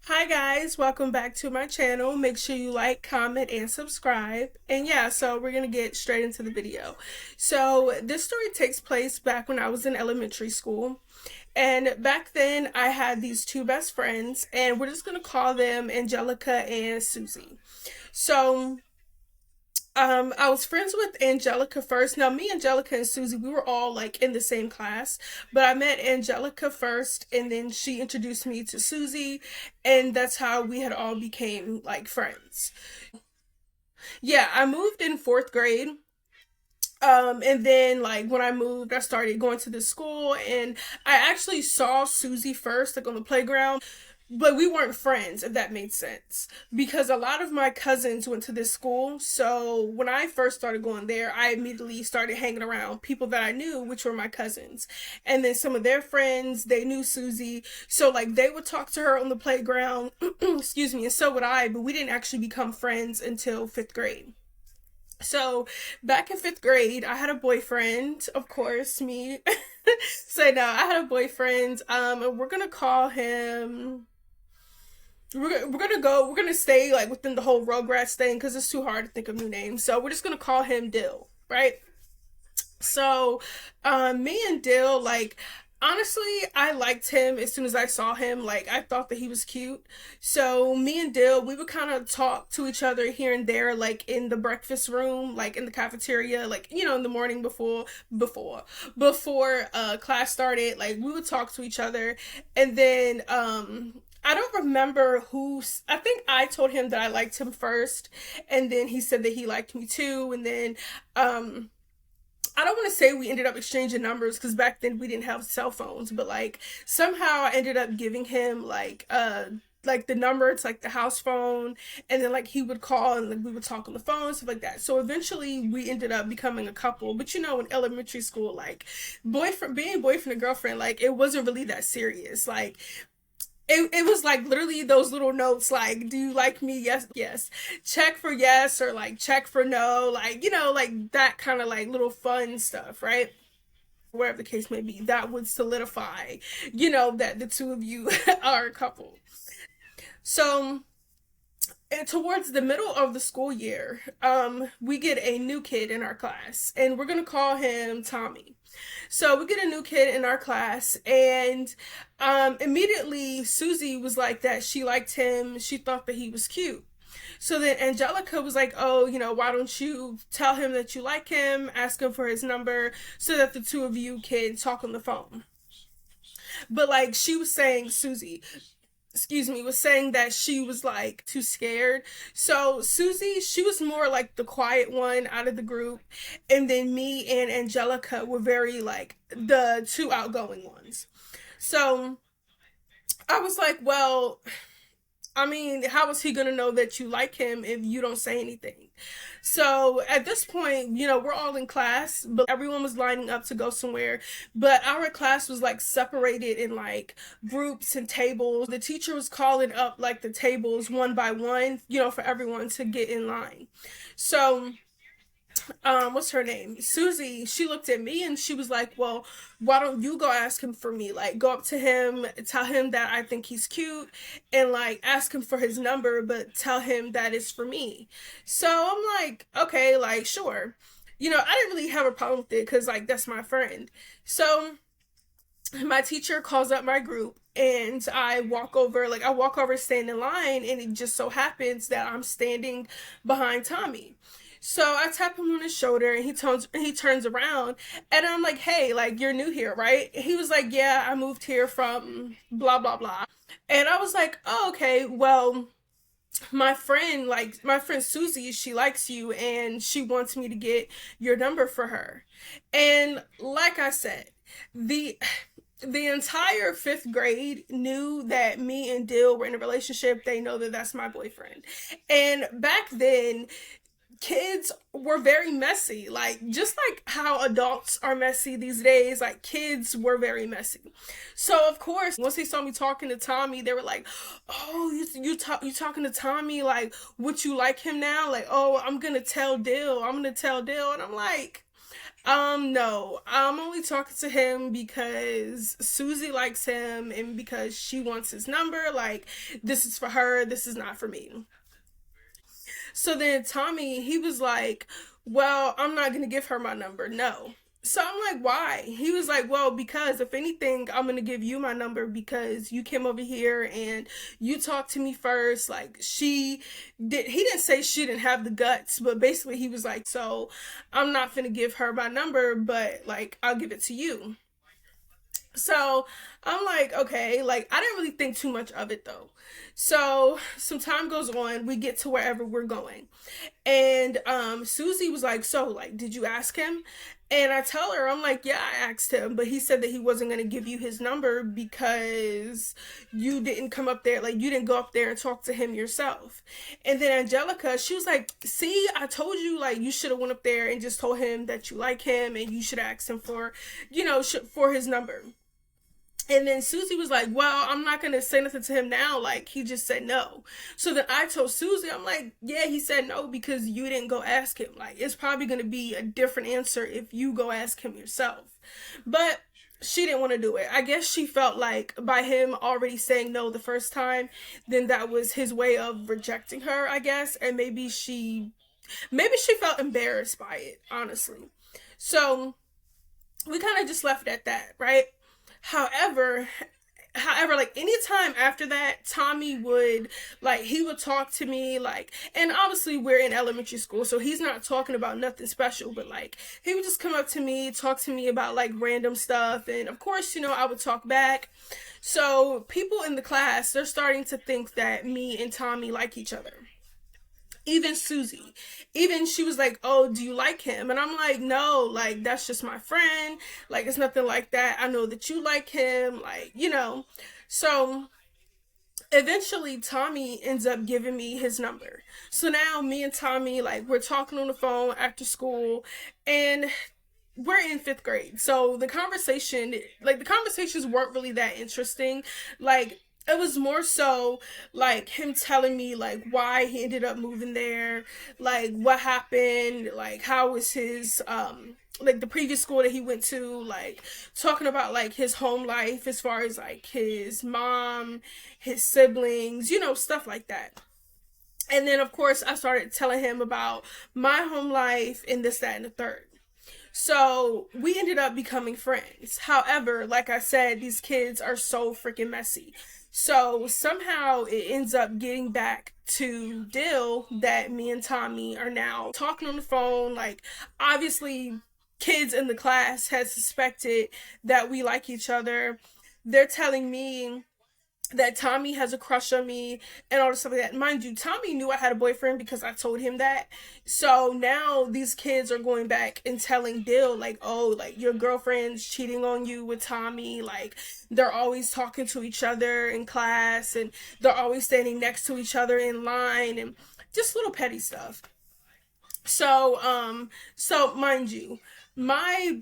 Hi guys, welcome back to my channel. Make sure you like, comment, and subscribe. And yeah, so we're gonna get straight into the video. So this story takes place back when I was in elementary school. And back then I had these two best friends, and we're just gonna call them Angelica and Susie. So I was friends with Angelica first. Now, me, Angelica, and Susie, we were all like in the same class, but I met Angelica first, and then she introduced me to Susie, and that's how we had all became like friends. Yeah, I moved in fourth grade. And then like when I moved, I started going to the school, and I actually saw Susie first, like on the playground. But we weren't friends, if that made sense, because a lot of my cousins went to this school. So when I first started going there, I immediately started hanging around people that I knew, which were my cousins. And then some of their friends, they knew Susie. So like they would talk to her on the playground, excuse me, and so would I, but we didn't actually become friends until fifth grade. So back in fifth grade, I had a boyfriend, of course, me. So no, I had a boyfriend. And we're gonna call him. We're gonna stay like within the whole Rugrats thing because it's too hard to think of new names. So we're just gonna call him Dill, right? So, me and Dill, like, honestly, I liked him as soon as I saw him. Like, I thought that he was cute. So, me and Dill, we would kind of talk to each other here and there, like in the breakfast room, like in the cafeteria, like, in the morning before class started. Like, we would talk to each other. And then, I don't remember who. I think I told him that I liked him first, and then he said that he liked me too. And then, I don't want to say we ended up exchanging numbers because back then we didn't have cell phones, but like somehow I ended up giving him like the number. It's like the house phone, and then like he would call and like we would talk on the phone, stuff like that. So eventually we ended up becoming a couple. But in elementary school, like boyfriend being boyfriend and girlfriend, like it wasn't really that serious. Like it was like literally those little notes like, do you like me? Yes, yes. Check for yes, or like check for no, like like that kind of like little fun stuff, right? Whatever the case may be, that would solidify, that the two of you are a couple. So and towards the middle of the school year, we get a new kid in our class, and we're gonna call him Tommy. So we get a new kid in our class, and immediately Susie was like that she liked him. She thought that he was cute. So then Angelica was like, "Oh, why don't you tell him that you like him, ask him for his number, so that the two of you can talk on the phone." But like she was saying, Susie, excuse me, was saying that she was like too scared. So Susie, she was more like the quiet one out of the group, and then me and Angelica were very like the two outgoing ones. So I was like, well, I mean, how is he gonna know that you like him if you don't say anything? So at this point, we're all in class, but everyone was lining up to go somewhere. But our class was like separated in like groups and tables. The teacher was calling up like the tables one by one, for everyone to get in line. So what's her name, Susie, she looked at me and she was like, well, why don't you go ask him for me, like go up to him, tell him that I think he's cute, and like ask him for his number, but tell him that it's for me. So I'm like, okay, like sure. I didn't really have a problem with it because like that's my friend. So my teacher calls up my group, and I walk over, stand in line, and it just so happens that I'm standing behind Tommy. So I tap him on his shoulder, and he turns around, and I'm like, "Hey, like you're new here, right?" And he was like, "Yeah, I moved here from blah blah blah." And I was like, "Oh, okay. Well, my friend Susie, she likes you, and she wants me to get your number for her." And like I said, the the entire fifth grade knew that me and Dill were in a relationship. They know that that's my boyfriend. And back then, kids were very messy. Like, just like how adults are messy these days, like, kids were very messy. So, of course, once they saw me talking to Tommy, they were like, oh, you talking to Tommy? Like, would you like him now? Like, oh, I'm gonna tell Dill. I'm gonna tell Dill. And I'm like, No, I'm only talking to him because Susie likes him and because she wants his number. Like, this is for her, this is not for me. So then Tommy, he was like, well, I'm not going to give her my number. No. So I'm like, why? He was like, well, because if anything, I'm going to give you my number because you came over here and you talked to me first. Like, he didn't say she didn't have the guts, but basically he was like, so I'm not going to give her my number, but like, I'll give it to you. So I'm like, okay, like I didn't really think too much of it though. So some time goes on, we get to wherever we're going. And Susie was like, so like, did you ask him? And I tell her, I'm like, yeah, I asked him, but he said that he wasn't gonna give you his number because you didn't come up there, like you didn't go up there and talk to him yourself. And then Angelica, she was like, see, I told you, like you should have went up there and just told him that you like him and you should ask him for, for his number. And then Susie was like, well, I'm not going to say nothing to him now. Like, he just said no. So then I told Susie, I'm like, yeah, he said no because you didn't go ask him. Like, it's probably going to be a different answer if you go ask him yourself. But she didn't want to do it. I guess she felt like by him already saying no the first time, then that was his way of rejecting her, I guess. And maybe she felt embarrassed by it, honestly. So we kind of just left it at that, right? However, like anytime after that, Tommy would like he would talk to me like, and obviously we're in elementary school, so he's not talking about nothing special, but like he would just come up to me, talk to me about like random stuff, and of course, I would talk back. So people in the class, they're starting to think that me and Tommy like each other. Even Susie, even she was like, oh, do you like him? And I'm like, no, like that's just my friend, like it's nothing like that. I know that you like him, like. So eventually Tommy ends up giving me his number. So now me and Tommy, like, we're talking on the phone after school, and we're in fifth grade. So the conversations weren't really that interesting. Like, it was more so like him telling me like why he ended up moving there, like what happened, like how was his like the previous school that he went to, like talking about like his home life as far as like his mom, his siblings, stuff like that. And then of course I started telling him about my home life and this, that, and the third. So we ended up becoming friends. However, like I said, these kids are so freaking messy. So somehow it ends up getting back to Dill that me and Tommy are now talking on the phone. Like, obviously, kids in the class had suspected that we like each other. They're telling me that Tommy has a crush on me and all this stuff like that. Mind you, Tommy knew I had a boyfriend because I told him that. So now these kids are going back and telling Dill, like, oh, like your girlfriend's cheating on you with Tommy. Like, they're always talking to each other in class and they're always standing next to each other in line and just little petty stuff. So mind you, my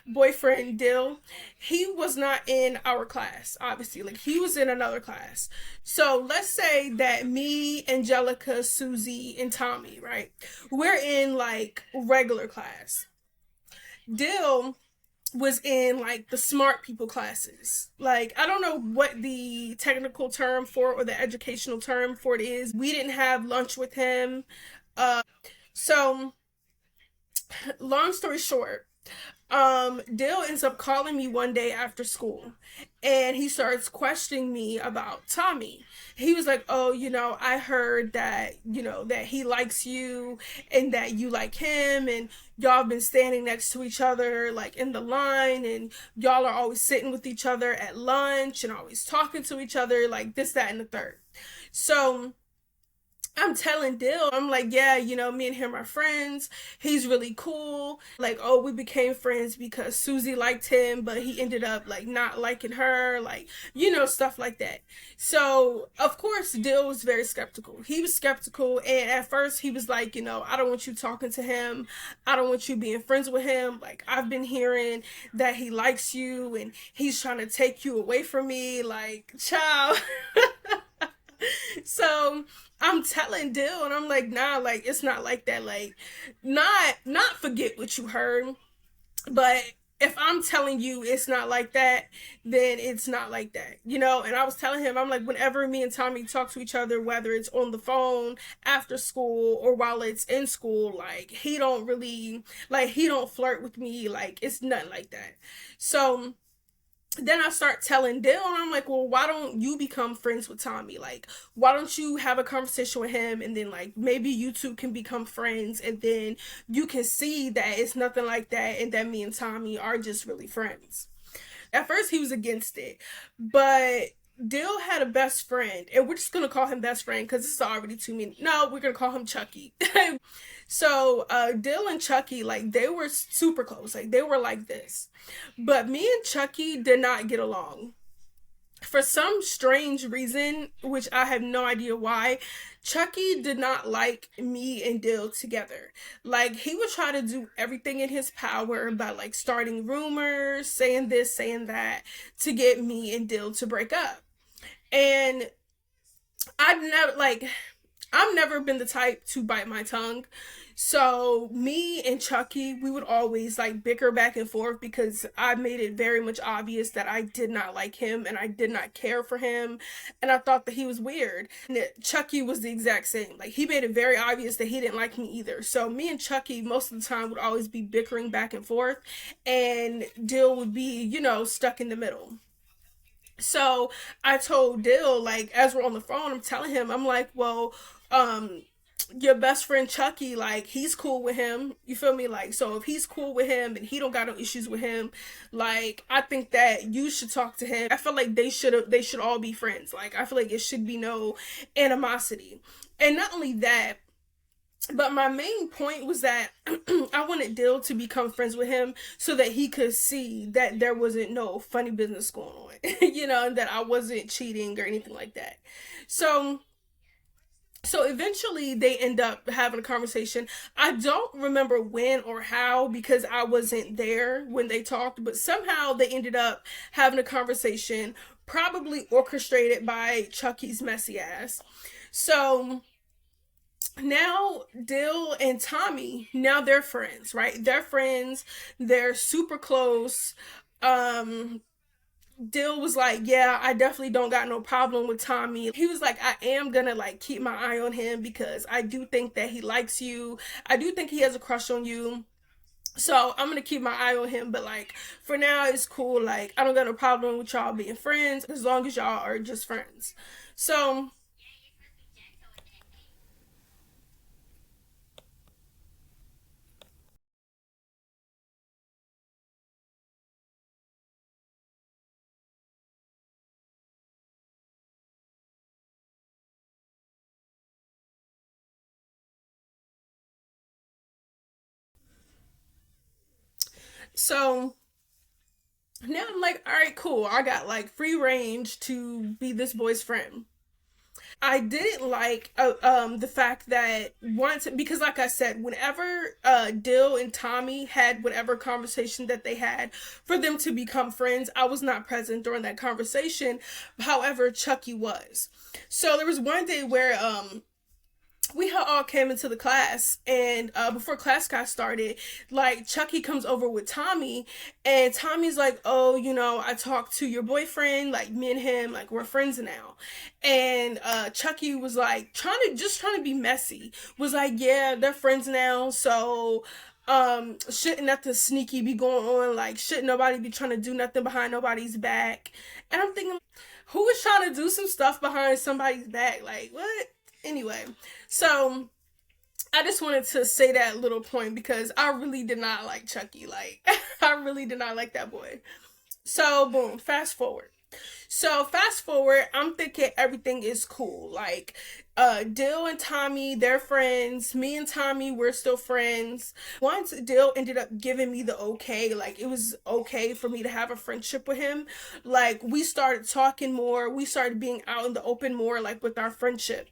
boyfriend Dill, he was not in our class, obviously. Like he was in another class. So let's say that me, Angelica, Susie, and Tommy, right? We're in like regular class. Dill was in like the smart people classes. Like I don't know what the technical term for or the educational term for it is. We didn't have lunch with him. So long story short, Dale ends up calling me one day after school and he starts questioning me about Tommy. He was like, oh, I heard that, that he likes you and that you like him and y'all have been standing next to each other like in the line and y'all are always sitting with each other at lunch and always talking to each other like this, that, and the third. So I'm telling Dill, I'm like, yeah, me and him are friends. He's really cool. Like, oh, we became friends because Susie liked him, but he ended up like not liking her, like, stuff like that. So, of course, Dill was very skeptical. He was skeptical, and at first he was like, I don't want you talking to him. I don't want you being friends with him. Like, I've been hearing that he likes you and he's trying to take you away from me. Like, child. So I'm telling Dill and I'm like, nah, like it's not like that. Like, not forget what you heard. But if I'm telling you it's not like that, then it's not like that, you know? And I was telling him, I'm like, whenever me and Tommy talk to each other, whether it's on the phone, after school, or while it's in school, like, he don't really, like, he don't flirt with me. Like, it's nothing like that. So then I start telling Dale, and I'm like, well, why don't you become friends with Tommy? Like, why don't you have a conversation with him, and then, like, maybe you two can become friends, and then you can see that it's nothing like that, and that me and Tommy are just really friends. At first, he was against it, but Dill had a best friend, and we're just gonna call him best friend because this is already too many. No, we're gonna call him Chucky. So Dill and Chucky, like, they were super close, like they were like this. But me and Chucky did not get along. For some strange reason, which I have no idea why, Chucky did not like me and Dill together. Like, he would try to do everything in his power by, like, starting rumors, saying this, saying that, to get me and Dill to break up. And I've never, like, I've never been the type to bite my tongue. So me and Chucky, we would always, like, bicker back and forth because I made it very much obvious that I did not like him and I did not care for him, and I thought that he was weird. And that Chucky was the exact same. Like, he made it very obvious that he didn't like me either. So me and Chucky most of the time would always be bickering back and forth, and Dill would be, you know, stuck in the middle. So I told Dill, like, as we're on the phone, I'm telling him, I'm like, well, um, your best friend Chucky, like, he's cool with him. You feel me? Like, so if he's cool with him and he don't got no issues with him, like, I think that you should talk to him. I feel like they should all be friends. Like, I feel like it should be no animosity. And not only that, but my main point was that I wanted Dill to become friends with him so that he could see that there wasn't no funny business going on, you know, and that I wasn't cheating or anything like that. So so eventually they end up having a conversation. I don't remember when or how because I wasn't there when they talked, but somehow they ended up having a conversation, probably orchestrated by Chucky's messy ass. So now Dill and Tommy, now they're friends, right? They're friends. They're super close. Um Dill was like, "Yeah, I definitely don't got no problem with Tommy." He was like, "I am gonna, like, keep my eye on him because I do think that he likes you. I do think he has a crush on you. So I'm gonna keep my eye on him, but, like, for now it's cool. Like, I don't got no problem with y'all being friends as long as y'all are just friends." So so now I'm like, all right, cool. I got, like, free range to be this boy's friend. I didn't like the fact that once, because like I said, whenever Dill and Tommy had whatever conversation that they had for them to become friends, I was not present during that conversation. However, Chucky was. So there was one day where we had all came into the class, and before class got started, like, Chucky comes over with Tommy, and Tommy's like, "Oh, you know, I talked to your boyfriend, like, me and him, like, we're friends now." And Chucky was like, trying to be messy, was like, "Yeah, they're friends now, so shouldn't nothing sneaky be going on, like, shouldn't nobody be trying to do nothing behind nobody's back." And I'm thinking, who is trying to do some stuff behind somebody's back? Like, what? Anyway, so I just wanted to say that little point because I really did not like Chucky. Like, I really did not like that boy. So boom, fast forward. So fast forward, I'm thinking everything is cool. Like, Dill and Tommy, they're friends. Me and Tommy, we're still friends. Once Dill ended up giving me the okay, like, it was okay for me to have a friendship with him. Like, we started talking more. We started being out in the open more, like, with our friendship.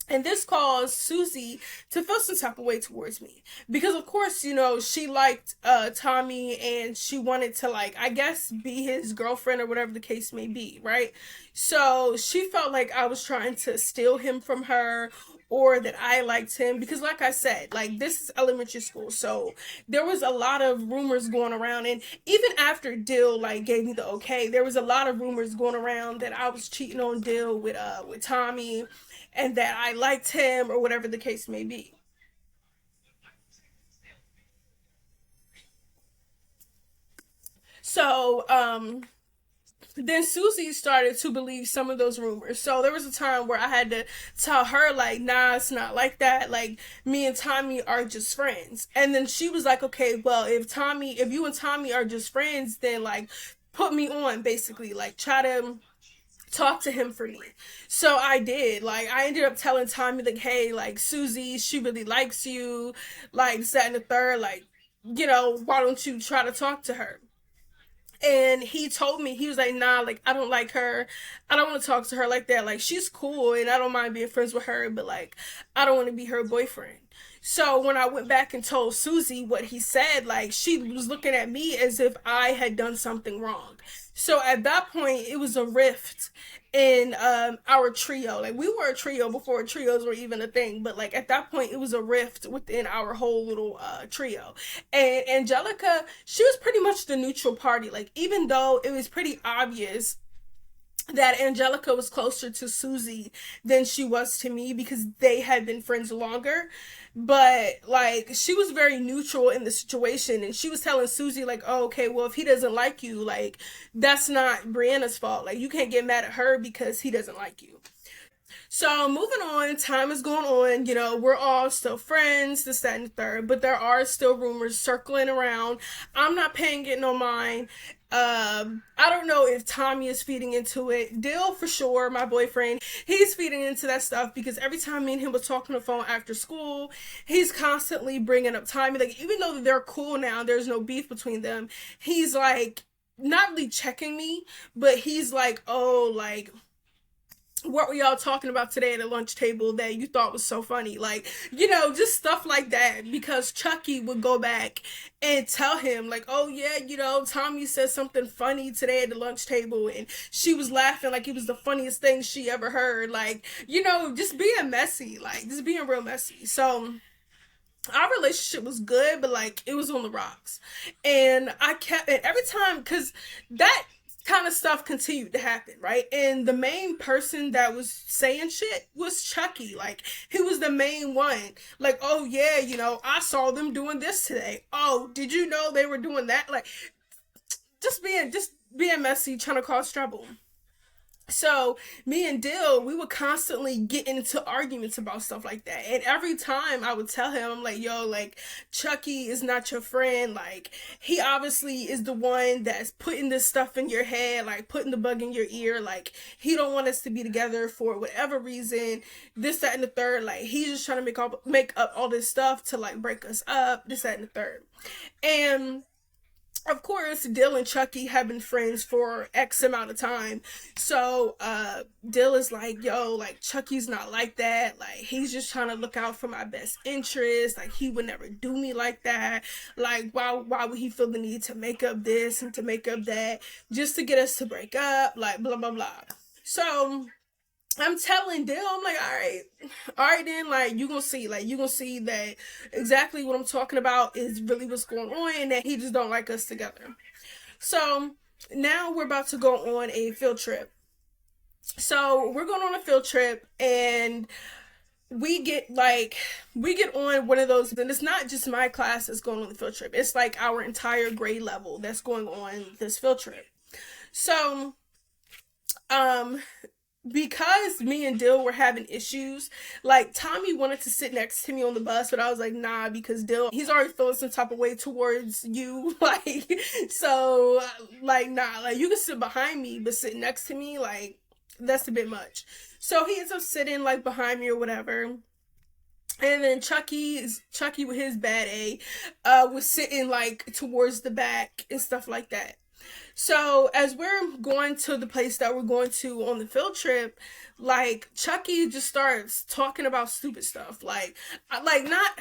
And this caused Susie to feel some type of way towards me. Because, of course, you know, she liked Tommy and she wanted to, like, I guess, be his girlfriend or whatever the case may be, right? So she felt like I was trying to steal him from her, or that I liked him, because like I said, like this is elementary school, so there was a lot of rumors going around, and even after Dill like gave me the okay, there was a lot of rumors going around that I was cheating on Dill with Tommy, and that I liked him or whatever the case may be. So then Susie started to believe some of those rumors. So there was a time where I had to tell her, like, nah, it's not like that. Like, me and Tommy are just friends. And then she was like, okay, well, if you and Tommy are just friends, then like put me on, basically. Like, try to talk to him for me. So I did. Like, I ended up telling Tommy, like, hey, like, Susie, she really likes you, like, that and the third, like, why don't you try to talk to her? And he told me, he was like, nah, like, I don't like her. I don't want to talk to her like that. Like, she's cool and I don't mind being friends with her, but like, I don't want to be her boyfriend. So when I went back and told Susie what he said, like, she was looking at me as if I had done something wrong. So at that point, it was a rift in our trio. Like, we were a trio before trios were even a thing, but like at that point, it was a rift within our whole little trio. And Angelica, she was pretty much the neutral party. Like, even though it was pretty obvious that Angelica was closer to Susie than she was to me because they had been friends longer. But like, she was very neutral in the situation, and she was telling Susie like, oh, okay, well, if he doesn't like you, like, that's not Brianna's fault. Like, you can't get mad at her because he doesn't like you. So moving on, time is going on. We're all still friends, this, that, and the third, but there are still rumors circling around. I'm not paying it no mind. I don't know if Tommy is feeding into it. Dill, for sure, my boyfriend, he's feeding into that stuff because every time me and him was talking on the phone after school, he's constantly bringing up Tommy. Like, even though they're cool now, there's no beef between them. He's like, not really checking me, but he's like, oh, like, what were y'all talking about today at the lunch table that you thought was so funny? Like, just stuff like that. Because Chucky would go back and tell him, like, oh, yeah, Tommy said something funny today at the lunch table, and she was laughing like it was the funniest thing she ever heard. Like, just being messy, like, just being real messy. So our relationship was good, but like, it was on the rocks. And I kept it every time, because that kind of stuff continued to happen, right? And the main person that was saying shit was Chucky. Like, he was the main one. Like, oh yeah, I saw them doing this today. Oh, did you know they were doing that? Like, just being messy, trying to cause trouble. So me and Dill, we would constantly get into arguments about stuff like that. And every time I would tell him, I'm like, yo, like, Chucky is not your friend. Like, he obviously is the one that's putting this stuff in your head, like putting the bug in your ear. Like, he don't want us to be together for whatever reason. This, that, and the third. Like, he's just trying to make up all this stuff to like break us up. This, that, and the third. And of course, Dill and Chucky have been friends for X amount of time. So, Dill is like, yo, like, Chucky's not like that. Like, he's just trying to look out for my best interest. Like, he would never do me like that. Like, why would he feel the need to make up this and to make up that just to get us to break up? Like, blah, blah, blah. So, I'm telling Dill, I'm like, all right then, like, you gonna see that exactly what I'm talking about is really what's going on, and that he just don't like us together. So now we're about to go on a field trip. So we're going on a field trip, and we get on one of those, and it's not just my class that's going on the field trip. It's like our entire grade level that's going on this field trip. So, um, because me and Dill were having issues, like, Tommy wanted to sit next to me on the bus, but I was like, nah, because Dill, he's already feeling some type of way towards you. Like, so, like, nah, like, you can sit behind me, but sit next to me, like, that's a bit much. So he ends up sitting like behind me or whatever. And then Chucky with his bad A was sitting like towards the back and stuff like that. So as we're going to the place that we're going to on the field trip, like, Chucky just starts talking about stupid stuff. Like, not.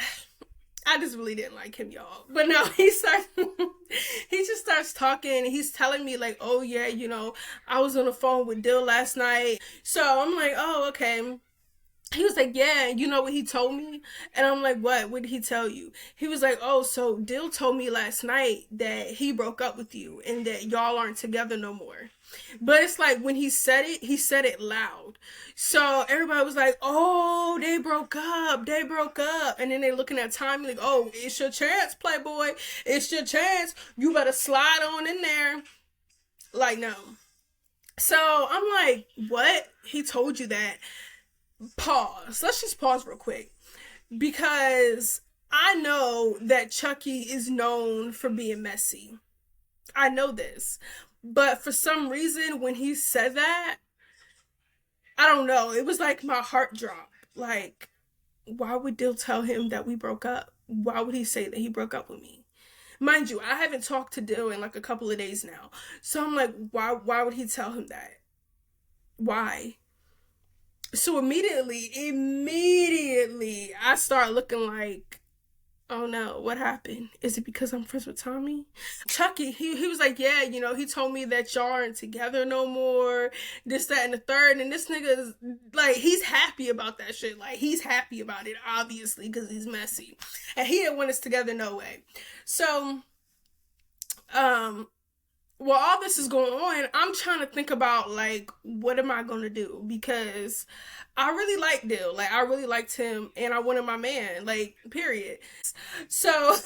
I just really didn't like him, y'all. But no, he just starts talking. He's telling me like, oh yeah, I was on the phone with Dill last night. So I'm like, oh, okay. He was like, yeah, you know what he told me? And I'm like, what did he tell you? He was like, oh, so Dill told me last night that he broke up with you and that y'all aren't together no more. But it's like when he said it loud. So everybody was like, oh, they broke up. And then they looking at Tommy like, oh, it's your chance, Playboy. It's your chance. You better slide on in there. Like, no. So I'm like, what? He told you that. Pause. Let's just pause real quick. Because I know that Chucky is known for being messy. I know this. But for some reason, when he said that, I don't know. It was like my heart dropped. Like, why would Dill tell him that we broke up? Why would he say that he broke up with me? Mind you, I haven't talked to Dill in like a couple of days now. So I'm like, why would he tell him that? Why? So immediately I start looking like, oh no, what happened? Is it because I'm friends with Tommy? Chucky, he was like, yeah, you know, he told me that y'all aren't together no more, this, that, and the third. And this nigga is like, he's happy about that shit. Like, he's happy about it, obviously, because he's messy. And he didn't want us together no way. So, um, while all this is going on, I'm trying to think about like what am I gonna do because I really like Dill, like I really liked him, and I wanted my man, like period. So,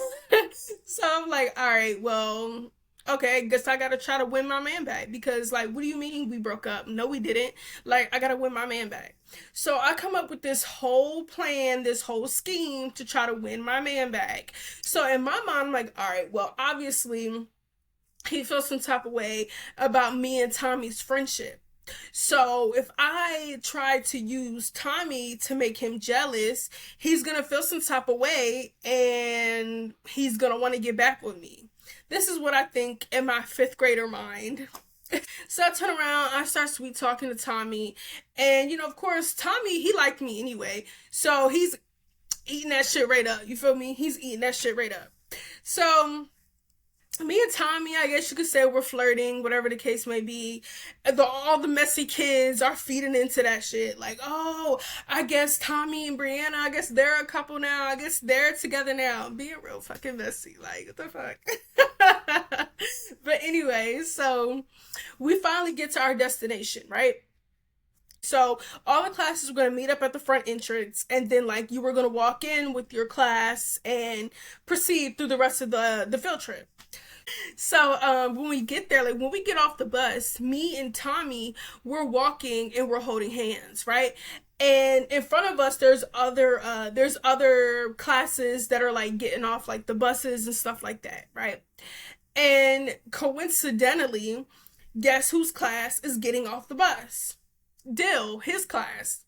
so I'm like, all right, well, okay, I guess I gotta try to win my man back because like, what do you mean we broke up? No, we didn't. Like, I gotta win my man back. So I come up with this whole plan, this whole scheme to try to win my man back. So in my mind, I'm like, all right, well, obviously he feels some type of way about me and Tommy's friendship. So if I try to use Tommy to make him jealous, he's gonna feel some type of way and he's gonna want to get back with me. This is what I think in my fifth grader mind. So I turn around, I start sweet talking to Tommy, and you know, of course, Tommy he liked me anyway, so he's eating that shit right up. You feel me? He's eating that shit right up. So me and Tommy, I guess you could say we're flirting, whatever the case may be. All the messy kids are feeding into that shit. Like, oh, I guess Tommy and Brianna, I guess they're a couple now. I guess they're together now. Being real fucking messy. Like, what the fuck? But anyway, so we finally get to our destination, right? So all the classes were going to meet up at the front entrance, and then like you were going to walk in with your class and proceed through the rest of the field trip. So when we get there, like when we get off the bus, me and Tommy, we're walking and we're holding hands, right? And in front of us there's other classes that are like getting off like the buses and stuff like that, right? And coincidentally, guess whose class is getting off the bus? Dill, his class.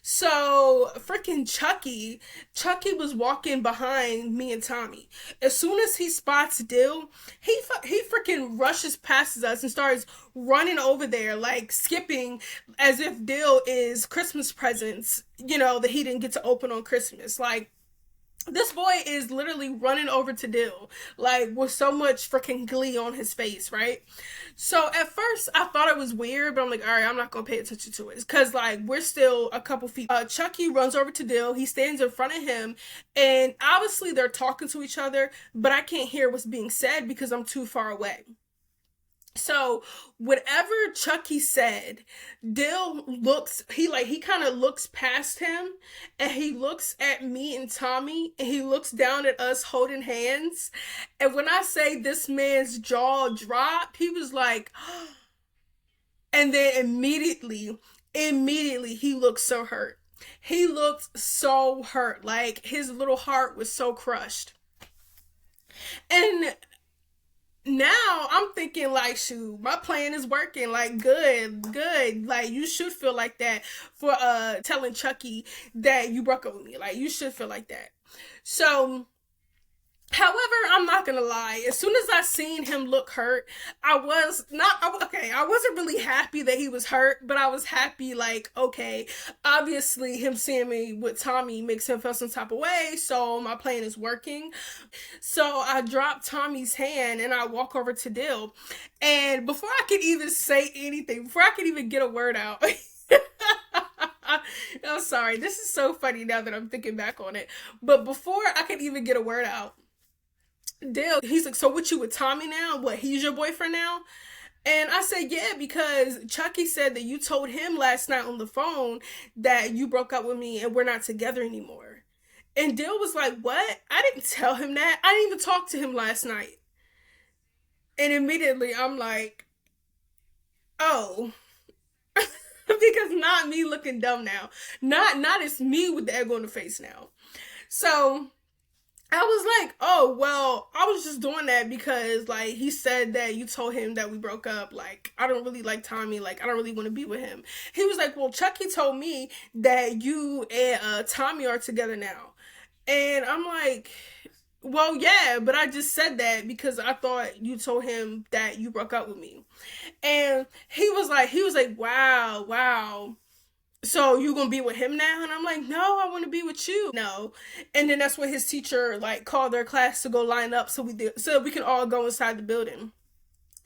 So freaking Chucky was walking behind me and Tommy. As soon as he spots Dill, he freaking rushes past us and starts running over there, like skipping, as if Dill is Christmas presents, you know, that he didn't get to open on Christmas. Like this boy is literally running over to Dill, like with so much freaking glee on his face, right? So at first I thought it was weird, but I'm like, all right, I'm not gonna pay attention to it because like we're still a couple feet. Chucky runs over to Dill. He stands in front of him, and obviously they're talking to each other, but I can't hear what's being said because I'm too far away. So whatever Chucky said, Dill looks he kind of looks past him and he looks at me and Tommy and he looks down at us holding hands. And when I say this man's jaw dropped, he was like and then immediately he looked so hurt. He looked so hurt. Like his little heart was so crushed. And now I'm thinking like, shoot, my plan is working. Like, good. Like, you should feel like that for telling Chucky that you broke up with me. Like, you should feel like that. So, however, I'm not gonna lie. As soon as I seen him look hurt, I was not okay. I wasn't really happy that he was hurt, but I was happy like, okay, obviously him seeing me with Tommy makes him feel some type of way, so my plan is working. So I drop Tommy's hand and I walk over to Dill, and before I could even say anything, before I could even get a word out. I'm sorry. This is so funny now that I'm thinking back on it. But before I could even get a word out, Dale, he's like, so what, you with Tommy now? What, he's your boyfriend now? And I said, yeah, because Chucky said that you told him last night on the phone that you broke up with me and we're not together anymore. And Dill was like, what? I didn't tell him that. I didn't even talk to him last night. And immediately I'm like, oh. Because not me looking dumb now. Not it's me with the egg on the face now. So I was like, oh, well, I was just doing that because, like, he said that you told him that we broke up. Like, I don't really like Tommy. Like, I don't really want to be with him. He was like, well, Chucky told me that you and Tommy are together now. And I'm like, well, yeah, but I just said that because I thought you told him that you broke up with me. And he was like, wow, wow. So you gonna be with him now? And I'm like, no, I want to be with you. No. And then that's when his teacher like called their class to go line up so we can all go inside the building.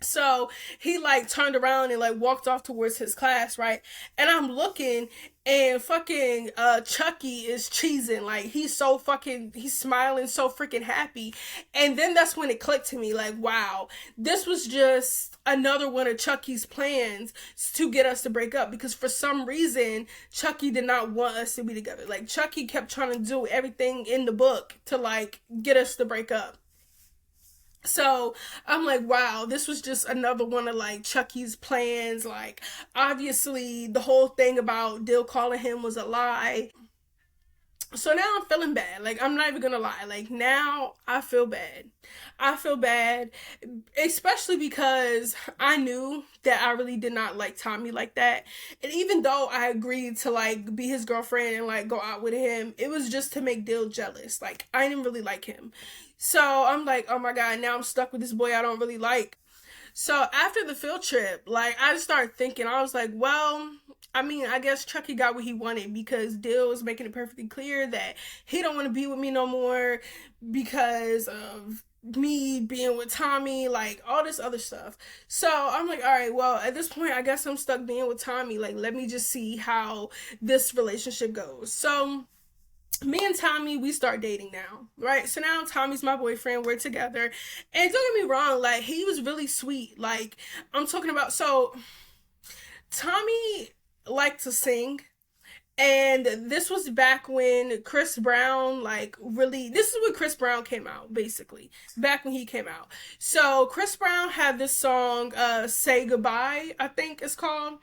So he like turned around and like walked off towards his class, right? And I'm looking and fucking Chucky is cheesing. Like he's smiling so freaking happy. And then that's when it clicked to me, like, wow, this was just another one of Chucky's plans to get us to break up because for some reason Chucky did not want us to be together. Like Chucky kept trying to do everything in the book to like get us to break up. So I'm like, wow, this was just another one of like Chucky's plans. Like, obviously, the whole thing about Dill calling him was a lie. So now I'm feeling bad. Like, I'm not even gonna lie. Like, now I feel bad. I feel bad, especially because I knew that I really did not like Tommy like that. And even though I agreed to like be his girlfriend and like go out with him, it was just to make Dill jealous. Like, I didn't really like him. So I'm like, oh my God, now I'm stuck with this boy I don't really like. So after the field trip, like I just started thinking, I was like, well, I mean, I guess Chucky got what he wanted because Dill was making it perfectly clear that he don't want to be with me no more because of me being with Tommy, like all this other stuff. So I'm like, all right, well, at this point, I guess I'm stuck being with Tommy. Like, let me just see how this relationship goes. So me and Tommy, we start dating now, right? So now Tommy's my boyfriend. We're together. And don't get me wrong, like, he was really sweet. Like, I'm talking about, so Tommy liked to sing. And this was back when Chris Brown, like, really, this is when Chris Brown came out, basically. Back when he came out. So Chris Brown had this song, Say Goodbye, I think it's called.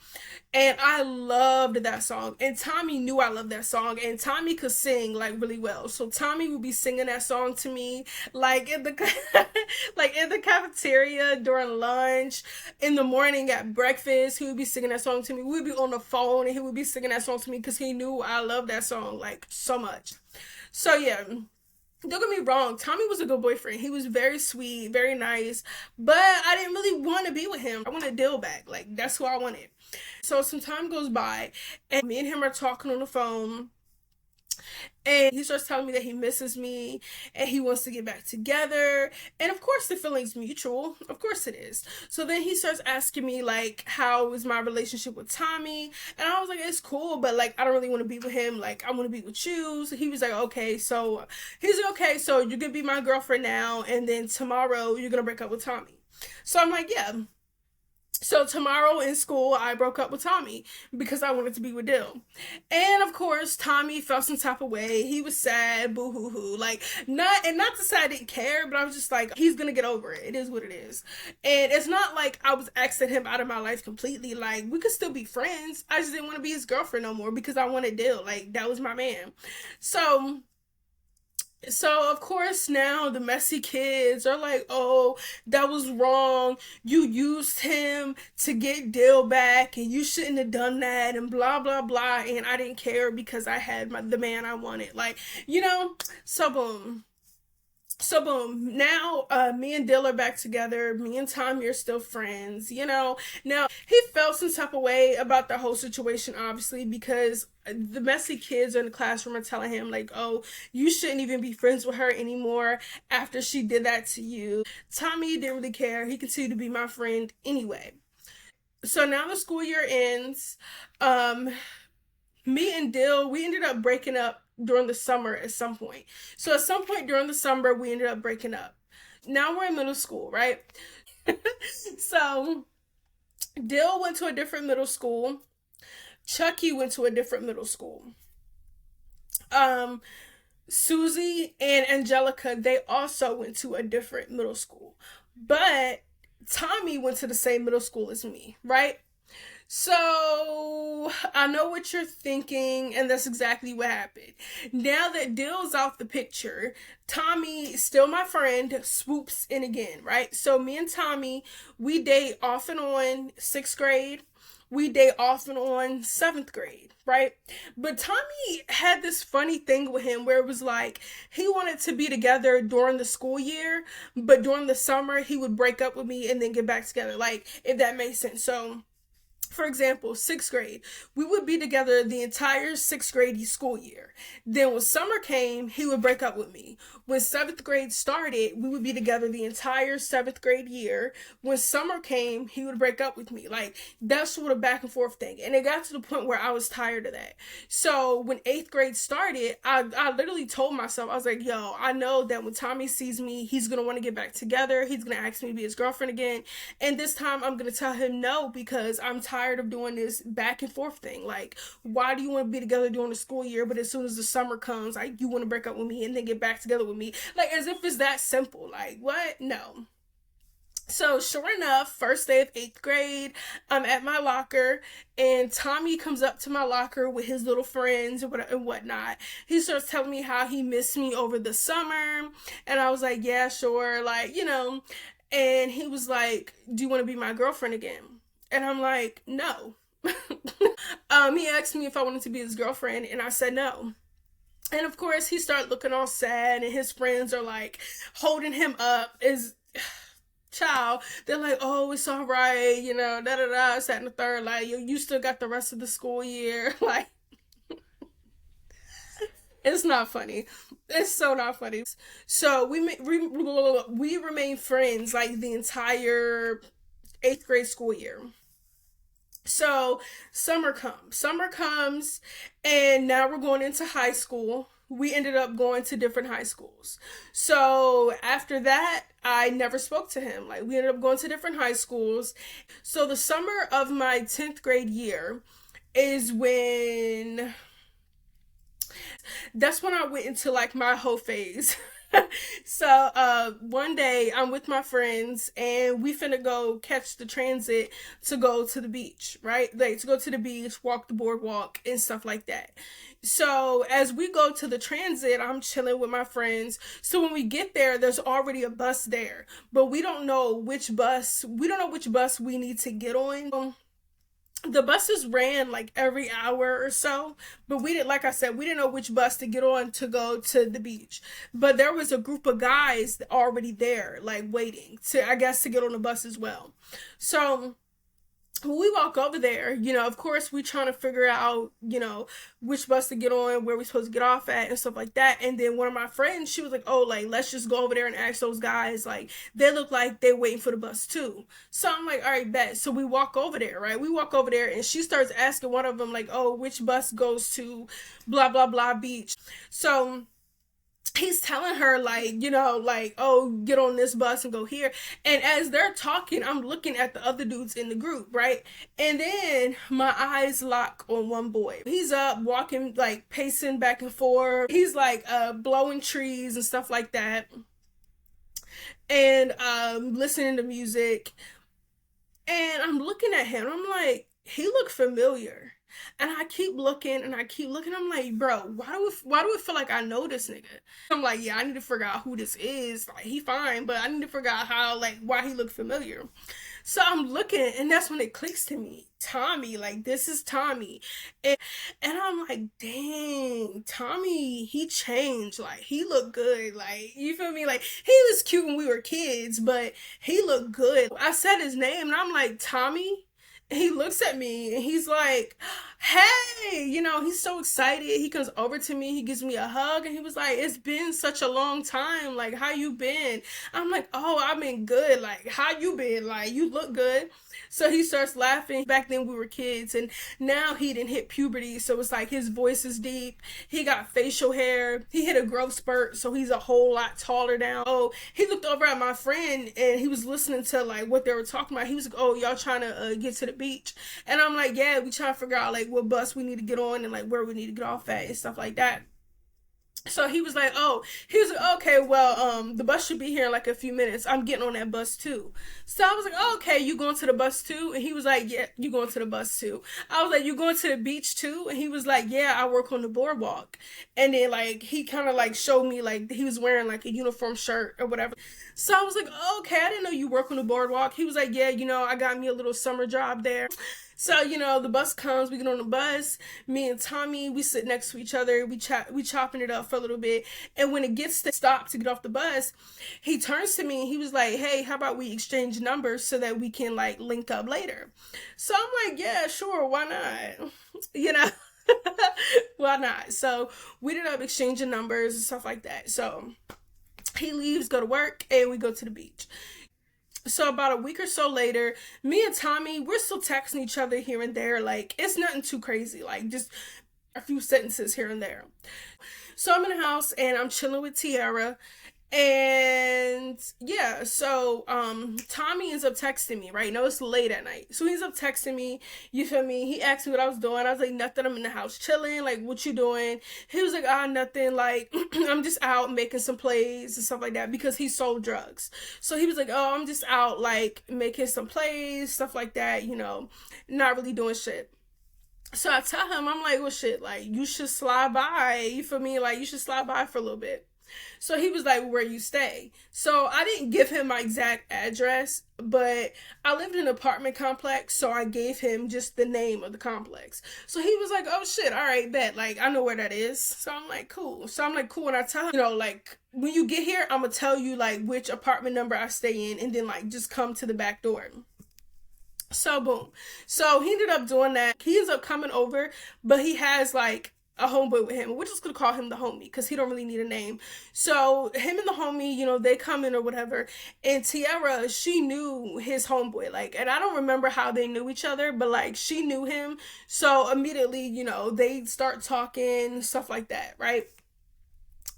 And I loved that song. And Tommy knew I loved that song. And Tommy could sing like really well. So Tommy would be singing that song to me like in the like in the cafeteria during lunch, in the morning at breakfast. He would be singing that song to me. We would be on the phone and he would be singing that song to me because he knew I loved that song like so much. So yeah, don't get me wrong, Tommy was a good boyfriend. He was very sweet, very nice, but I didn't really want to be with him. I wanted Dill back. Like, that's who I wanted. So some time goes by, and me and him are talking on the phone, and he starts telling me that he misses me and he wants to get back together. And of course the feeling's mutual. Of course it is. So then he starts asking me like how is my relationship with Tommy? And I was like, it's cool, but like I don't really want to be with him. Like I want to be with you. So he was like, okay, so he's like, okay, so you're gonna be my girlfriend now, and then tomorrow you're gonna break up with Tommy. So I'm like, yeah. So tomorrow in school, I broke up with Tommy because I wanted to be with Dill. And of course, Tommy felt some type of way. He was sad, boo hoo hoo. Like, not to say I didn't care, but I was just like, he's gonna get over it. It is what it is. And it's not like I was exiting him out of my life completely. Like, we could still be friends. I just didn't want to be his girlfriend no more because I wanted Dill. Like, that was my man. So of course now the messy kids are like, oh, that was wrong. You used him to get Dill back and you shouldn't have done that and blah blah blah. And I didn't care because I had the man I wanted. Like, you know, so boom. So boom, now me and Dill are back together. Me and Tommy are still friends, you know. Now he felt some type of way about the whole situation, obviously, because the messy kids in the classroom are telling him like, oh, you shouldn't even be friends with her anymore after she did that to you. Tommy didn't really care. He continued to be my friend anyway. So now the school year ends. Me and Dill, we ended up breaking up during the summer at some point. So at some point during the summer, we ended up breaking up. Now we're in middle school, right? So Dill went to a different middle school. Chucky went to a different middle school. Um, Susie and Angelica, they also went to a different middle school. But Tommy went to the same middle school as me, right? So I know what you're thinking, and that's exactly what happened. Now that Dill's off the picture, Tommy, still my friend, swoops in again, right? So me and Tommy, we date off and on sixth grade. We date off and on seventh grade, right? But Tommy had this funny thing with him where it was like he wanted to be together during the school year, but during the summer he would break up with me and then get back together. Like, if that makes sense. So for example, sixth grade, we would be together the entire sixth grade school year. Then when summer came, he would break up with me. When seventh grade started, we would be together the entire seventh grade year. When summer came, he would break up with me. Like, that sort of back and forth thing. And it got to the point where I was tired of that. So when eighth grade started, I literally told myself, I was like, yo, I know that when Tommy sees me, he's going to want to get back together. He's going to ask me to be his girlfriend again. And this time I'm going to tell him no because I'm tired of doing this back and forth thing. Like, why do you want to be together during the school year, but as soon as the summer comes, like, you want to break up with me and then get back together with me? Like, as if it's that simple. Like, what? No. So sure enough, first day of eighth grade, I'm at my locker, and Tommy comes up to my locker with his little friends and whatnot. He starts telling me how he missed me over the summer, and I was like, yeah, sure, like, you know. And he was like, do you want to be my girlfriend again? And I'm like, no. He asked me if I wanted to be his girlfriend, and I said no. And of course, he started looking all sad, and his friends are like holding him up as child. They're like, oh, it's all right, you know, da da da, sat in the third, like, you still got the rest of the school year. Like, it's not funny. It's so not funny. So we remain friends like the entire eighth grade school year. So summer comes, and now we're going into high school. We ended up going to different high schools. So after that, I never spoke to him. Like, we ended up going to different high schools. So the summer of my 10th grade year is when that's when I went into like my whole phase. So one day I'm with my friends, and we finna go catch the transit to go to the beach, right? Like, to go to the beach, walk the boardwalk and stuff like that. So as we go to the transit, I'm chilling with my friends. So when we get there, there's already a bus there, but we don't know which bus we need to get on. The buses ran like every hour or so, but we didn't, like I said, we didn't know which bus to get on to go to the beach. But there was a group of guys already there, like, waiting to, I guess, to get on the bus as well. So when we walk over there, of course, we trying to figure out, which bus to get on, where we supposed to get off at, and stuff like that. And then one of my friends, she was like, "Oh, like, let's just go over there and ask those guys. Like, they look like they're waiting for the bus too." So I'm like, "All right, bet." So we walk over there, right? We walk over there, and she starts asking one of them, like, "Oh, which bus goes to blah blah blah beach?" So he's telling her, like, like, oh, get on this bus and go here. And as they're talking, I'm looking at the other dudes in the group, right? And then my eyes lock on one boy. He's up walking, like, pacing back and forth. He's like blowing trees and stuff like that, and listening to music. And I'm looking at him, I'm like, he looked familiar. And I keep looking and I keep looking. I'm like, bro, why do it feel like I know this nigga? I'm like, yeah, I need to figure out who this is. Like, he fine, but I need to figure out how, like, why he looked familiar. So I'm looking, and that's when it clicks to me. Tommy, like, this is Tommy. And I'm like, dang, Tommy, he changed. Like, he looked good. Like, you feel me? Like, he was cute when we were kids, but he looked good. I said his name, and I'm like, Tommy? And he looks at me, and he's like, hey, he's so excited. He comes over to me, he gives me a hug, and he was like, it's been such a long time. Like, how you been? I'm like, oh, I've been good. Like, how you been? Like, you look good. So he starts laughing. Back then we were kids, and now he didn't hit puberty, so it's like his voice is deep. He got facial hair. He hit a growth spurt, so he's a whole lot taller now. Oh, he looked over at my friend and he was listening to like what they were talking about. He was like, "Oh, y'all trying to get to the beach?" And I'm like, "Yeah, we trying to figure out like what bus we need to get on and like where we need to get off at and stuff like that." So he was like, "Oh," he was like, "Okay, well, the bus should be here in like a few minutes. I'm getting on that bus too." So I was like, "Oh, okay, you going to the bus too?" And he was like, "Yeah, you going to the bus too." I was like, "You going to the beach too?" And he was like, "Yeah, I work on the boardwalk." And then like he kind of like showed me like he was wearing like a uniform shirt or whatever. So I was like, "Oh, okay, I didn't know you work on the boardwalk." He was like, "Yeah, I got me a little summer job there." So, the bus comes, we get on the bus, me and Tommy, we sit next to each other, we chopping it up for a little bit. And when it gets to stop to get off the bus, he turns to me and he was like, "Hey, how about we exchange numbers so that we can like link up later?" So I'm like, "Yeah, sure, why not?" You know? Why not? So we ended up exchanging numbers and stuff like that. So he leaves, go to work, and we go to the beach. So about a week or so later, me and Tommy, we're still texting each other here and there. Like, it's nothing too crazy, like just a few sentences here and there. So I'm in the house and I'm chilling with Tiara. And yeah, so Tommy ends up texting me, right? No, it's late at night. So he's up texting me, you feel me? He asked me what I was doing. I was like, "Nothing, I'm in the house chilling." Like, "What you doing?" He was like, "Ah, nothing, like I'm just out making some plays and stuff like that," because he sold drugs. So he was like, "Oh, I'm just out like making some plays, stuff like that, not really doing shit." So I tell him, I'm like, "Well, shit, like you should slide by, you feel me? Like you should slide by for a little bit." So he was like, "Where you stay?" So I didn't give him my exact address, but I lived in an apartment complex, so I gave him just the name of the complex. So he was like, "Oh shit, all right, bet. Like I know where that is." So I'm like, "Cool." So I'm like, "Cool." And I tell him, like when you get here, I'm gonna tell you like which apartment number I stay in, and then like just come to the back door. So boom. So he ended up doing that. He ends up coming over, but he has like a homeboy with him. We're just gonna call him the homie because he don't really need a name. So him and the homie, they come in or whatever. And Tiara, she knew his homeboy, like, and I don't remember how they knew each other, but like she knew him. So immediately, they start talking, stuff like that, right?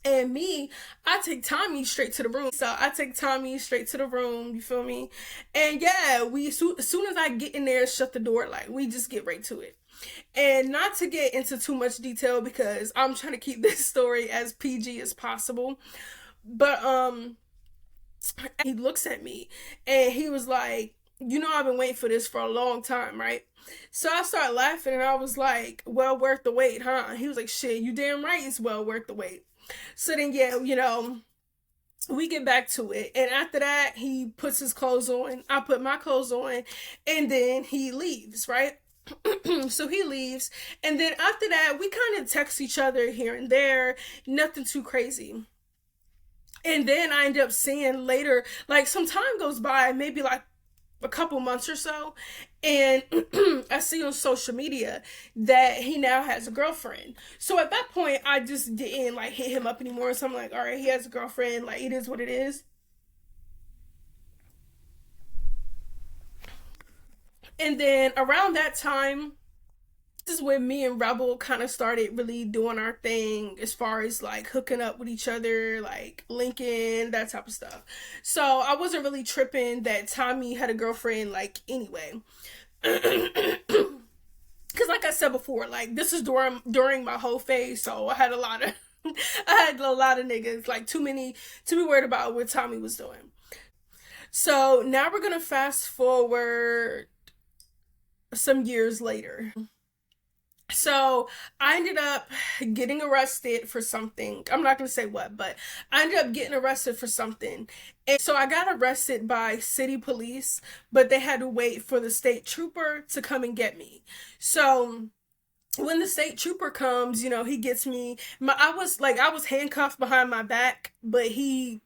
And me, I take Tommy straight to the room. So I take Tommy straight to the room, you feel me? And yeah, as soon as I get in there, shut the door, like we just get right to it. And not to get into too much detail because I'm trying to keep this story as PG as possible. But he looks at me and he was like, "I've been waiting for this for a long time, right?" So I started laughing and I was like, "Well worth the wait, huh?" He was like, "Shit, you damn right it's well worth the wait." So then, yeah, we get back to it. And after that, he puts his clothes on. I put my clothes on. And then he leaves, right? So he leaves. And then after that, we kind of text each other here and there. Nothing too crazy. And then I end up seeing later, like some time goes by, maybe like a couple months or so, and I see on social media that he now has a girlfriend. So at that point, I just didn't like hit him up anymore. So I'm like, all right, he has a girlfriend. Like it is what it is. And then around that time, this is when me and Rebel kind of started really doing our thing as far as like hooking up with each other, like linking, that type of stuff. So I wasn't really tripping that Tommy had a girlfriend, like anyway. Because like I said before, like this is during my whole phase, so I had a lot of I had a lot of niggas, like too many to be worried about what Tommy was doing. So now we're gonna fast forward some years later. So I ended up getting arrested for something. I'm not gonna say what, but I ended up getting arrested for something. And so I got arrested by city police, but they had to wait for the state trooper to come and get me. So when the state trooper comes, he gets me. I was handcuffed behind my back, but he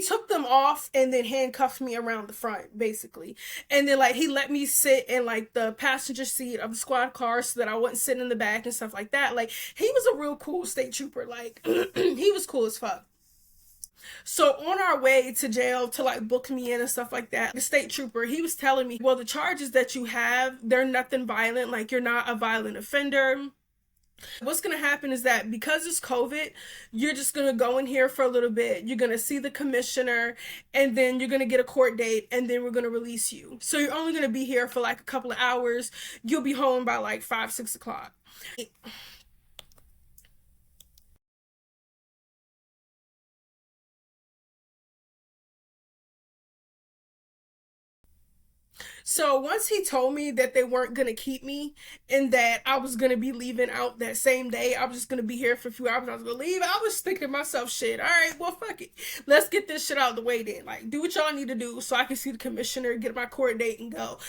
took them off and then handcuffed me around the front, basically. And then like he let me sit in like the passenger seat of the squad car so that I wouldn't sit in the back and stuff like that. Like he was a real cool state trooper. Like he was cool as fuck. So on our way to jail to like book me in and stuff like that, the state trooper, he was telling me, well, the charges that you have, they're nothing violent. Like you're not a violent offender. What's going to happen is that because it's COVID, you're just going to go in here for a little bit. You're going to see the commissioner, and then you're going to get a court date, and then we're going to release you. So you're only going to be here for like a couple of hours. You'll be home by like 5, 6 o'clock. So once he told me that they weren't gonna keep me and that I was gonna be leaving out that same day, I was just gonna be here for a few hours. I was gonna leave. I was thinking to myself, shit. All right, well, fuck it. Let's get this shit out of the way then. Like, do what y'all need to do so I can see the commissioner, get my court date, and go.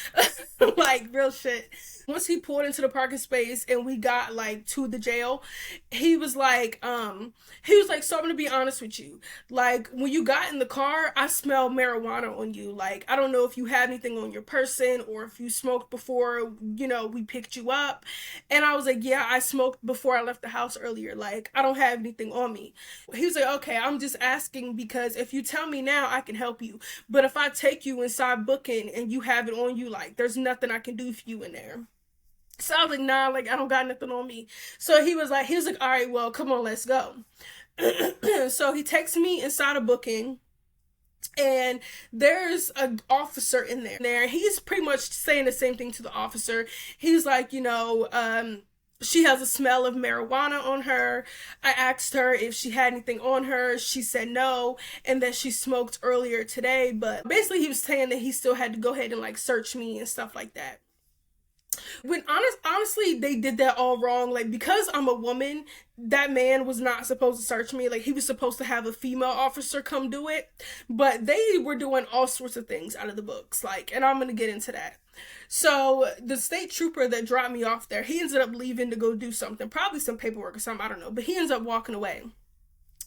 Like real shit. Once he pulled into the parking space and we got like to the jail, he was like, so I'm gonna be honest with you. Like when you got in the car, I smelled marijuana on you. Like I don't know if you had anything on your person or if you smoked before, we picked you up. And I was like, yeah, I smoked before I left the house earlier. Like I don't have anything on me. He was like, okay, I'm just asking because if you tell me now, I can help you. But if I take you inside booking and you have it on you, like there's nothing I can do for you in there. So I was like, nah, like I don't got nothing on me. So he was like, all right, well, come on, let's go. So he takes me inside a booking, and there's an officer in there. He's pretty much saying the same thing to the officer. He's like, she has a smell of marijuana on her. I asked her if she had anything on her. She said no, and that she smoked earlier today. But basically, he was saying that he still had to go ahead and like search me and stuff like that. When honestly, they did that all wrong. Like because I'm a woman, that man was not supposed to search me. Like he was supposed to have a female officer come do it, but they were doing all sorts of things out of the books. Like, and I'm gonna get into that. So the state trooper that dropped me off there, he ended up leaving to go do something, probably some paperwork or something. I don't know, but he ends up walking away.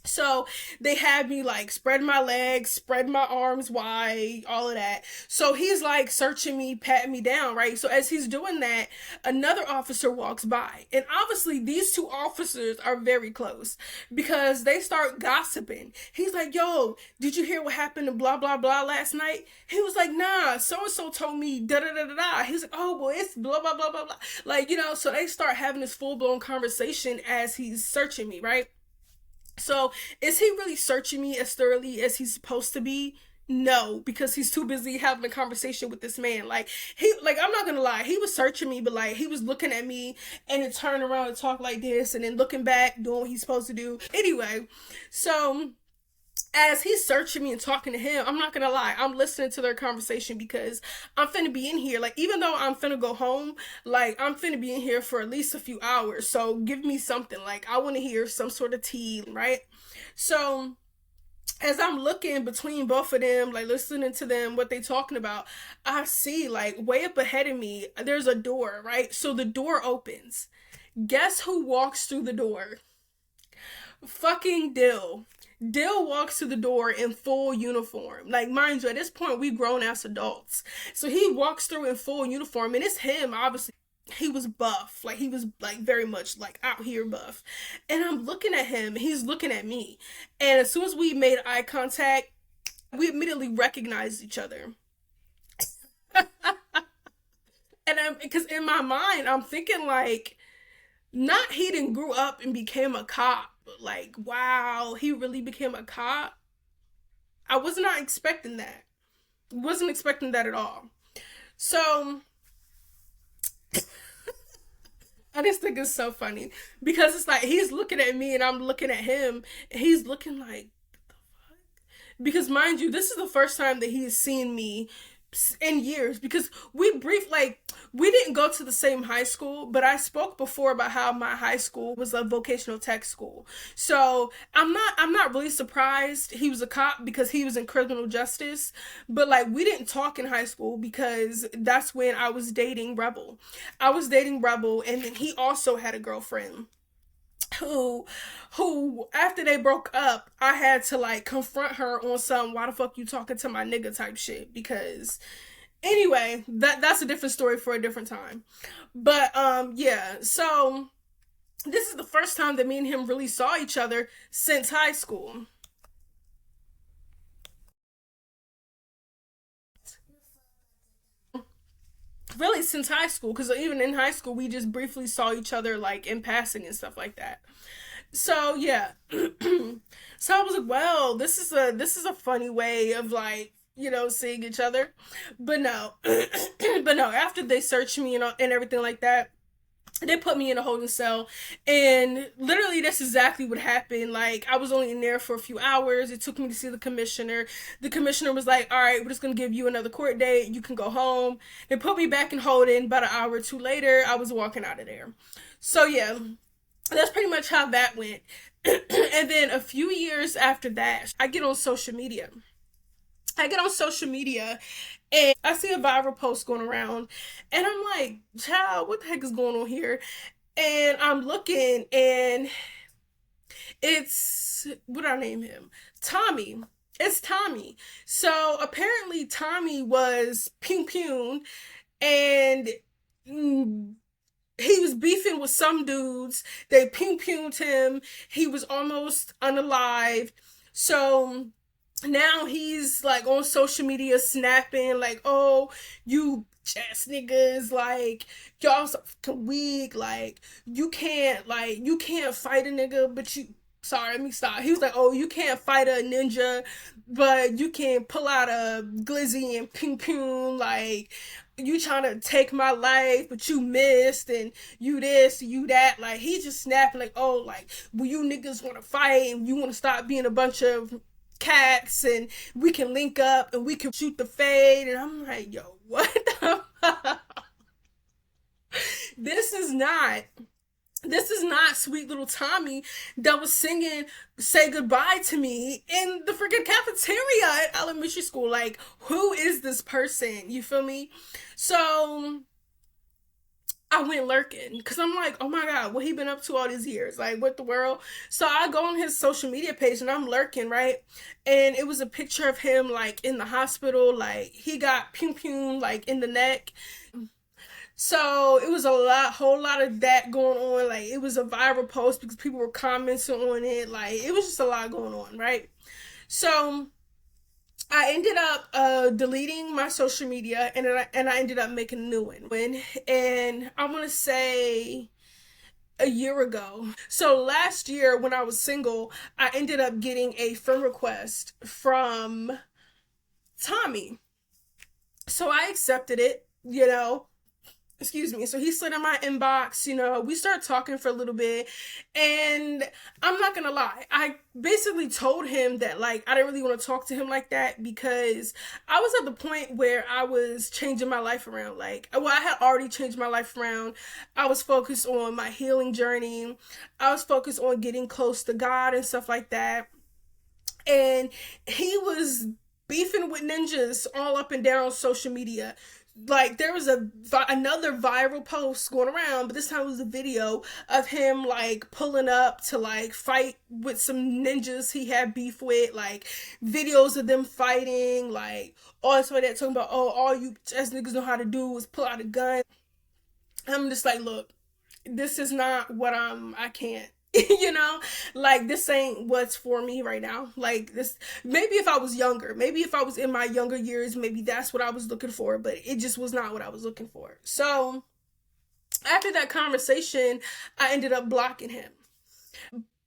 So they had me like spread my legs, spread my arms wide, all of that. So he's like searching me, patting me down, right? So as he's doing that, another officer walks by. And obviously these two officers are very close because they start gossiping. He's like, yo, did you hear what happened to blah, blah, blah last night? He was like, nah, so-and-so told me da, da, da, da, da. He's like, oh, well, it's blah, blah, blah, blah, blah. Like, so they start having this full-blown conversation as he's searching me, right? So, is he really searching me as thoroughly as he's supposed to be? No, because he's too busy having a conversation with this man. Like I'm not gonna lie, he was searching me, but like he was looking at me and then turning around and talk like this, and then looking back, doing what he's supposed to do. Anyway, so as he's searching me and talking to him, I'm not gonna lie, I'm listening to their conversation because I'm finna be in here. Like, even though I'm finna go home, like, I'm finna be in here for at least a few hours. So give me something. Like, I wanna hear some sort of tea, right? So as I'm looking between both of them, like listening to them, what they talking about, I see like way up ahead of me, there's a door, right? So the door opens. Guess who walks through the door? Fucking Dill. Dill walks through the door in full uniform. Like, mind you, at this point, we've grown as adults. So he walks through in full uniform, and it's him, obviously. He was buff. Like, he was, like, very much, like, out here buff. And I'm looking at him, and he's looking at me. And as soon as we made eye contact, we immediately recognized each other. And because in my mind, I'm thinking, like, not he didn't grew up and became a cop, but like, wow, he really became a cop. I was not expecting that. Wasn't expecting that at all. So I just think it's so funny because it's like he's looking at me and I'm looking at him, and he's looking like, because mind you, this is the first time that he has seen me in years, because we didn't go to the same high school, but I spoke before about how my high school was a vocational tech school. So I'm not really surprised he was a cop because he was in criminal justice. But like, we didn't talk in high school because that's when I was dating Rebel. And then he also had a girlfriend who after they broke up, I had to like confront her on some why the fuck you talking to my nigga type shit. Because anyway, that's a different story for a different time. But yeah, so this is the first time that me and him really saw each other since high school. since high school, because even in high school we just briefly saw each other like in passing and stuff like that. So yeah, so I was like, well, this is a funny way of like seeing each other, but no, but no. After they searched me and everything like that, they put me in a holding cell, and literally that's exactly what happened. Like, I was only in there for a few hours. It took me to see the commissioner. The commissioner was like, all right, we're just gonna give you another court date, you can go home. They put me back in holding. About an hour or two later, I was walking out of there. So yeah, that's pretty much how that went. And then a few years after that, I get on social media and I see a viral post going around, and I'm like, child, what the heck is going on here? And I'm looking, and it's, what do I name him? Tommy. It's Tommy. So apparently Tommy was Pew Pew, and mm, he was beefing with some dudes. They Pew Pewed him. He was almost unalive. So now he's like on social media snapping like, oh, you ass niggas, like, y'all so fucking weak, like you can't fight a nigga, but you, sorry, let me stop. He was like, oh, you can't fight a ninja, but you can pull out a glizzy and ping pong, like, you trying to take my life, but you missed, and you this, you that. Like, he just snapping like, oh, like, well, you niggas want to fight and you want to stop being a bunch of cats, and we can link up and we can shoot the fade. And I'm like, yo, what the fuck? This is not this is not sweet little Tommy that was singing "Say Goodbye to Me" in the freaking cafeteria at elementary school. Like, who is this person? You feel me? So I went lurking because I'm like, oh my god, what he been up to all these years? Like, what the world? So I go on his social media page and I'm lurking, right? And it was a picture of him like in the hospital, like he got pew pew like in the neck. So it was a whole lot of that going on. Like, it was a viral post because people were commenting on it. Like, it was just a lot going on, right? So I ended up deleting my social media, and I ended up making a new one. And I want to say a year ago. So last year when I was single, I ended up getting a friend request from Tommy. So I accepted it, excuse me. So he slid in my inbox, we started talking for a little bit, and I'm not gonna lie, I basically told him that, like, I didn't really want to talk to him like that because I was at the point where I was changing my life around. Like, well, I had already changed my life around. I was focused on my healing journey. I was focused on getting close to God and stuff like that. And he was beefing with ninjas all up and down social media. Like, there was another viral post going around, but this time it was a video of him like pulling up to like fight with some ninjas he had beef with, like videos of them fighting, like all this way that, talking about, oh, all you ass niggas know how to do is pull out a gun. I'm just like, look, this is not what I can't. Like, this ain't what's for me right now. Like, this, maybe if I was younger, maybe if I was in my younger years, maybe that's what I was looking for, but it just was not what I was looking for. So after that conversation, I ended up blocking him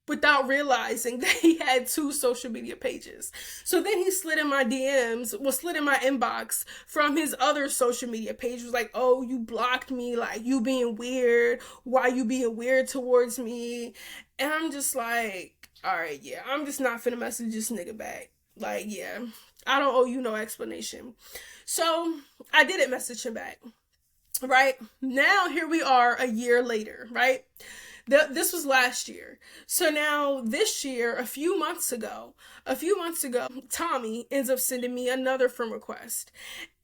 without realizing that he had two social media pages. So then he slid in my DMs, well, slid in my inbox from his other social media page. Was like, oh, you blocked me, like, you being weird. Why you being weird towards me? And I'm just like, all right, yeah, I'm just not finna message this nigga back. Like, yeah, I don't owe you no explanation. So I didn't message him back. Right? Now, here we are a year later, right? This was last year. So now this year, a few months ago, Tommy ends up sending me another friend request.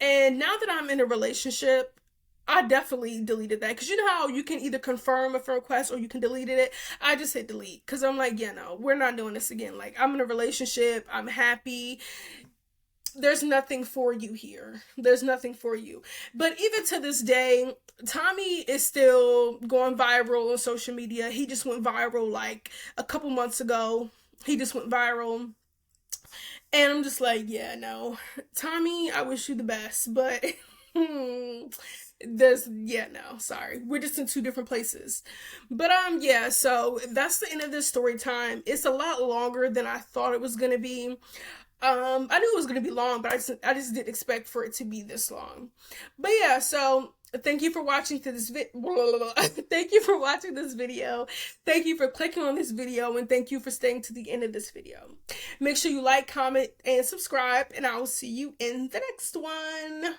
And now that I'm in a relationship, I definitely deleted that. Because you know how you can either confirm a friend request or you can delete it? I just hit delete. Because I'm like, yeah, no, we're not doing this again. Like, I'm in a relationship. I'm happy. There's nothing for you here. There's nothing for you. But even to this day, Tommy is still going viral on social media. He just went viral like a couple months ago. He just went viral. And I'm just like, yeah, no. Tommy, I wish you the best, but Yeah, no, sorry. We're just in two different places. But yeah, so that's the end of this story time. It's a lot longer than I thought it was gonna be. I knew it was gonna be long, but I just didn't expect for it to be this long. But yeah, so thank you for watching to this thank you for watching this video. Thank you for clicking on this video, and thank you for staying to the end of this video. Make sure you like, comment, and subscribe, and I will see you in the next one.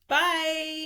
Bye.